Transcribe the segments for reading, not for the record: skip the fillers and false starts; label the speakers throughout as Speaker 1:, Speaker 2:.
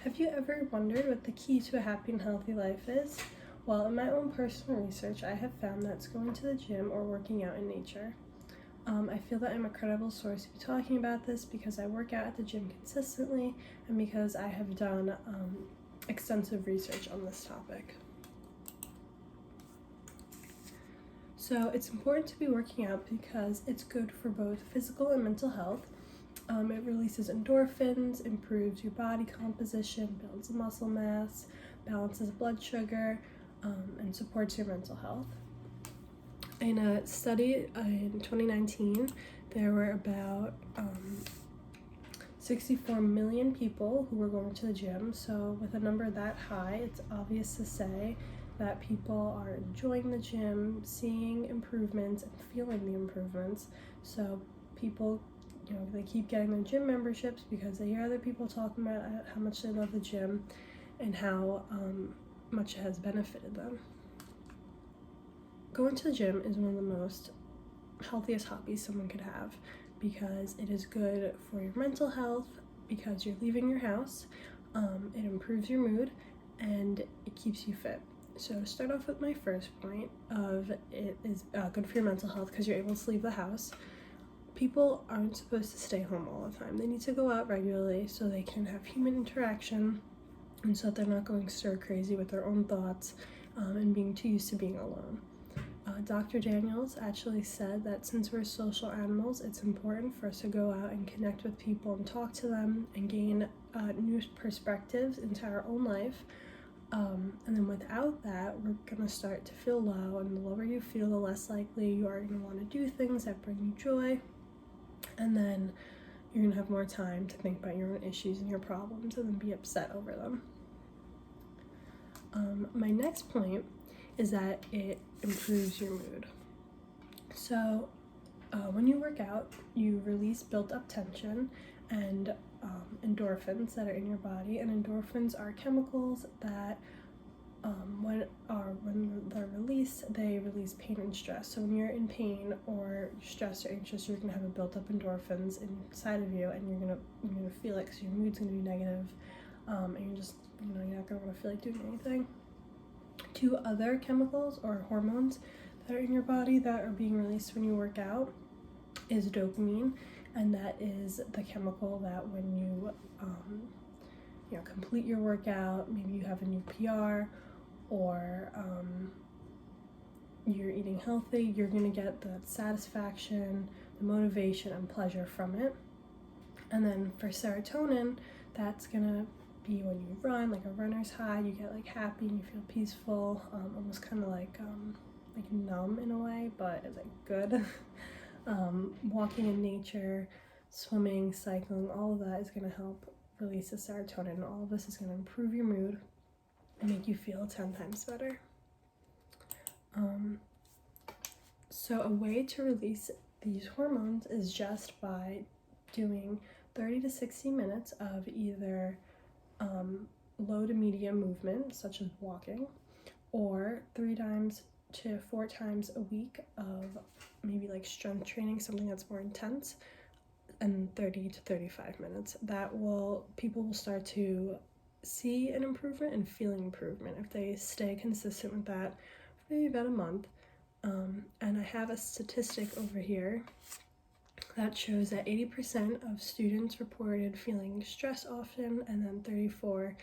Speaker 1: Have you ever wondered what the key to a happy and healthy life is? Well, in my own personal research, I have found that it's going to the gym or working out in nature. I feel that I'm a credible source to be talking about this because I work out at the gym consistently and because I have done extensive research on this topic. So it's important to be working out because it's good for both physical and mental health. It releases endorphins, improves your body composition, builds muscle mass, balances blood sugar, and supports your mental health. In a study in 2019, there were about 64 million people who were going to the gym. So with a number that high, it's obvious to say that people are enjoying the gym, seeing improvements, and feeling the improvements. So people, they keep getting their gym memberships because they hear other people talking about how much they love the gym and how much it has benefited them. Going to the gym is one of the most healthiest hobbies someone could have because it is good for your mental health, because you're leaving your house, it improves your mood, and it keeps you fit. So start off with my first point of it is good for your mental health because you're able to leave the house. People aren't supposed to stay home all the time. They need to go out regularly so they can have human interaction and so that they're not going stir crazy with their own thoughts and being too used to being alone. Dr. Daniels actually said that since we're social animals, it's important for us to go out and connect with people and talk to them and gain new perspectives into our own life. And then without that, we're going to start to feel low, and the lower you feel, the less likely you are going to want to do things that bring you joy. And then you're going to have more time to think about your own issues and your problems and then be upset over them. My next point is that it improves your mood. So when you work out, you release built up tension and endorphins that are in your body, and endorphins are chemicals that when they're released, they release pain and stress. So when you're in pain or stressed or anxious, you're gonna have a built up endorphins inside of you, and you're gonna feel it because your mood's gonna be negative, and you're just you're not gonna want to feel like doing anything. Two other chemicals or hormones that are in your body that are being released when you work out is dopamine, and that is the chemical that when you complete your workout, maybe you have a new PR or you're eating healthy, you're gonna get the satisfaction, the motivation, and pleasure from it. And then for serotonin, that's gonna be when you run, like a runner's high. You get like happy and you feel peaceful, almost kind of like numb in a way, but it's like good. Walking in nature, swimming, cycling, all of that is going to help release the serotonin, and all of this is going to improve your mood and make you feel 10 times better. So a way to release these hormones is just by doing 30 to 60 minutes of either low to medium movement, such as walking, or 3 to 4 times a week of maybe like strength training, something that's more intense, and 30 to 35 minutes. People will start to see an improvement and feel an improvement if they stay consistent with that for maybe about a month. And I have a statistic over here that shows that 80% of students reported feeling stressed often, and then 34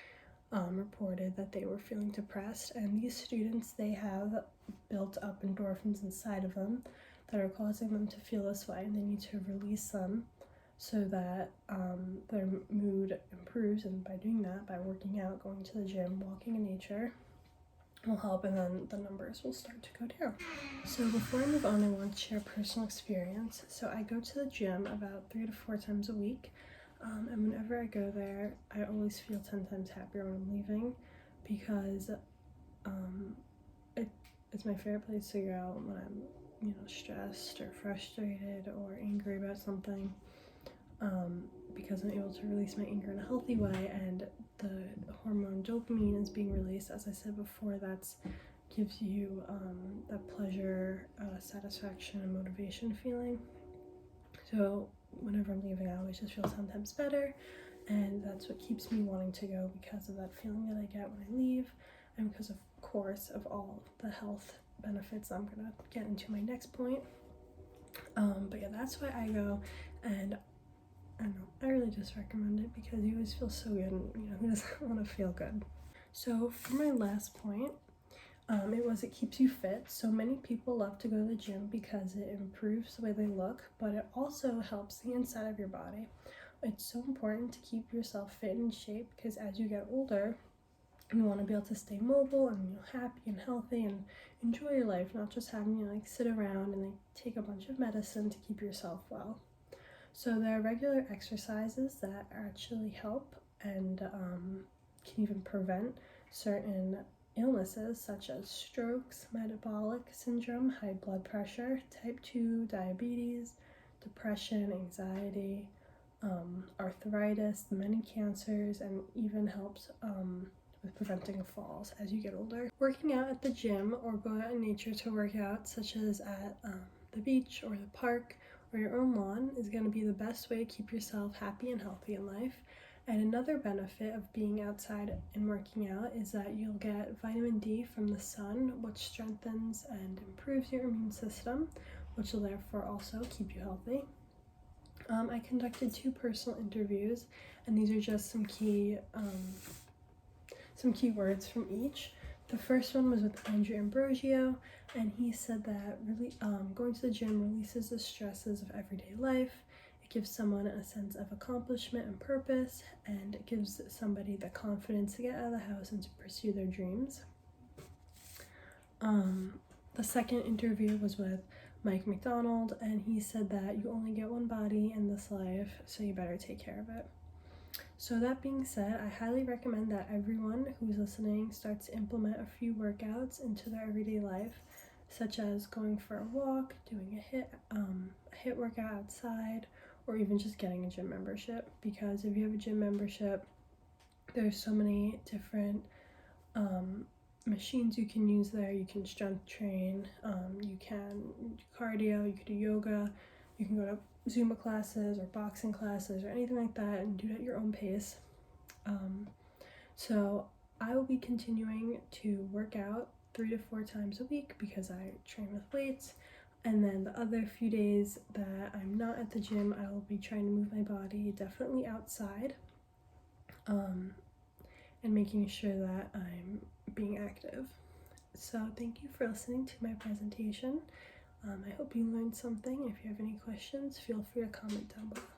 Speaker 1: reported that they were feeling depressed. And these students, they have built up endorphins inside of them that are causing them to feel this way, and they need to release them so that their mood improves. And by doing that, by working out, going to the gym, walking in nature, will help, and then the numbers will start to go down. So before I move on, I want to share personal experience. So I go to the gym about 3 to 4 times a week, and whenever I go there, I always feel 10 times happier when I'm leaving because it's my favorite place to go when I'm stressed or frustrated or angry about something, because I'm able to release my anger in a healthy way, and the hormone dopamine is being released. As I said before, that gives you that pleasure, satisfaction, and motivation feeling. So whenever I'm leaving, I always just feel 10 times better, and that's what keeps me wanting to go, because of that feeling that I get when I leave, and because of course of all the health benefits I'm gonna get into my next point. But yeah, that's why I go, and I don't know, I really just recommend it because you always feel so good, and who doesn't want to feel good? So for my last point, it keeps you fit. So many people love to go to the gym because it improves the way they look, but it also helps the inside of your body. It's so important to keep yourself fit and in shape, because as you get older, you want to be able to stay mobile and happy and healthy and enjoy your life, not just having sit around and take a bunch of medicine to keep yourself well. So there are regular exercises that actually help and can even prevent certain illnesses such as strokes, metabolic syndrome, high blood pressure, type 2 diabetes, depression, anxiety, arthritis, many cancers, and even helps with preventing falls as you get older. Working out at the gym or going out in nature to work out, such as at the beach or the park or your own lawn, is going to be the best way to keep yourself happy and healthy in life. And another benefit of being outside and working out is that you'll get vitamin D from the sun, which strengthens and improves your immune system, which will therefore also keep you healthy. I conducted 2 personal interviews, and these are just some key words from each. The first one was with Andrew Ambrosio, and he said that really going to the gym releases the stresses of everyday life. It gives someone a sense of accomplishment and purpose, and it gives somebody the confidence to get out of the house and to pursue their dreams. The second interview was with Mike McDonald, and he said that you only get one body in this life, so you better take care of it. So that being said, I highly recommend that everyone who's listening starts to implement a few workouts into their everyday life, such as going for a walk, doing a HIIT workout outside, or even just getting a gym membership. Because if you have a gym membership, there's so many different machines you can use there. You can strength train, you can do cardio, you can do yoga, you can go to Zumba classes or boxing classes or anything like that and do it at your own pace. So I will be continuing to work out 3 to 4 times a week because I train with weights, and then the other few days that I'm not at the gym, I will be trying to move my body definitely outside, and making sure that I'm being active. So thank you for listening to my presentation. I hope you learned something. If you have any questions, feel free to comment down below.